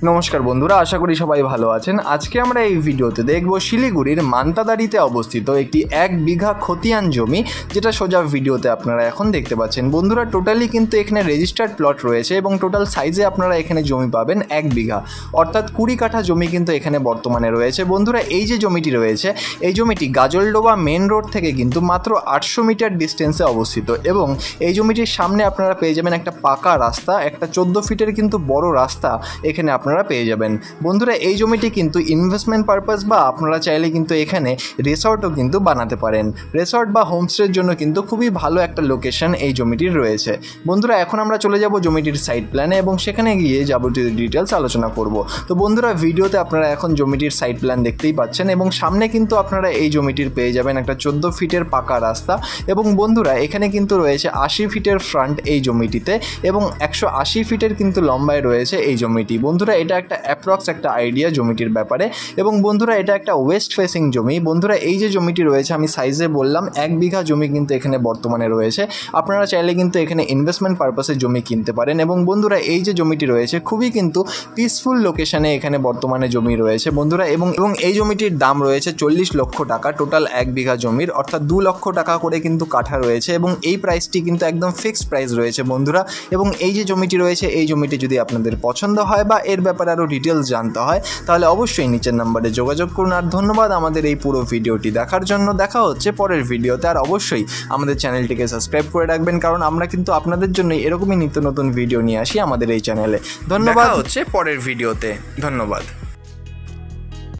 নমস্কার বন্ধুরা, আশা করি সবাই ভালো আছেন। আজকে আমরা এই ভিডিওতে দেখব শিলিগুড়ির মান্তাদারিতে অবস্থিত একটি 1 বিঘা খতিয়ান জমি, যেটা সোজা ভিডিওতে আপনারা এখন দেখতে পাচ্ছেন। বন্ধুরা টোটালি কিন্তু এখানে রেজিস্টার্ড প্লট রয়েছে এবং টোটাল সাইজে আপনারা এখানে জমি পাবেন 1 বিঘা, অর্থাৎ 20 কাঠা জমি কিন্তু এখানে বর্তমানে রয়েছে। বন্ধুরা এই যে জমিটি রয়েছে, এই জমিটি গাজলডোবা মেন রোড থেকে কিন্তু মাত্র 800 মিটার ডিস্টেন্সে অবস্থিত এবং এই জমিটির সামনে আপনারা পেয়ে যাবেন একটা পাকা রাস্তা, একটা 14 ফিটের কিন্তু বড় রাস্তা এখানে আপনারা পেয়ে যাবেন। বন্ধুরা এই জমিটি কিন্তু ইনভেস্টমেন্ট পারপাস বা আপনারা চাইলে কিন্তু এখানে রিসর্টও কিন্তু বানাতে পারেন। রিসর্ট বা হোমস্টের জন্য কিন্তু খুবই ভালো একটা লোকেশন এই জমিটির রয়েছে। বন্ধুরা এখন আমরা চলে যাব জমিটির সাইট প্ল্যানে এবং সেখানে গিয়ে যাবতীয় ডিটেলস আলোচনা করব। তো বন্ধুরা ভিডিওতে আপনারা এখন জমিটির সাইট প্ল্যান দেখতেই পাচ্ছেন এবং সামনে কিন্তু আপনারা এই জমিটির পেয়ে যাবেন একটা 14 ফিটের পাকা রাস্তা এবং বন্ধুরা এখানে কিন্তু রয়েছে 80 ফিটের ফ্রন্ট এই জমিটিতে এবং 180 ফিটের কিন্তু লম্বায় রয়েছে এই জমিটি। বন্ধুরা এটা একটা অ্যাপ্রক্স একটা আইডিয়া জমিটির ব্যাপারে এবং বন্ধুরা এটা একটা ওয়েস্ট ফেসিং জমি। বন্ধুরা এই যে জমিটি রয়েছে আমি সাইজে বললাম 1 বিঘা জমি কিন্তু এখানে বর্তমানে রয়েছে। আপনারা চাইলে কিন্তু এখানে ইনভেস্টমেন্ট পারপাসে জমি কিনতে পারেন এবং বন্ধুরা এই যে জমিটি রয়েছে খুবই কিন্তু পিসফুল লোকেশনে এখানে বর্তমানে জমি রয়েছে বন্ধুরা এবং এই জমিটির দাম রয়েছে 40 লক্ষ টাকা টোটাল 1 বিঘা জমির, অর্থাৎ 2 লক্ষ টাকা করে কিন্তু কাঠা রয়েছে এবং এই প্রাইসটি কিন্তু একদম ফিক্সড প্রাইস রয়েছে বন্ধুরা। এবং এই যে জমিটি রয়েছে এই জমিটি যদি আপনাদের পছন্দ হয় বা এর ব্যাপারে আরও ডিটেলস জানতে হয় তাহলে অবশ্যই নিচের নাম্বারে যোগাযোগ করুন। আর ধন্যবাদ আমাদের এই পুরো ভিডিওটি দেখার জন্য। দেখা হচ্ছে পরের ভিডিওতে। আর অবশ্যই আমাদের চ্যানেলটিকে সাবস্ক্রাইব করে রাখবেন, কারণ আমরা কিন্তু আপনাদের জন্য এরকমই নিত্য নতুন ভিডিও নিয়ে আসি আমাদের এই চ্যানেলে। ধন্যবাদ, হচ্ছে পরের ভিডিওতে। ধন্যবাদ।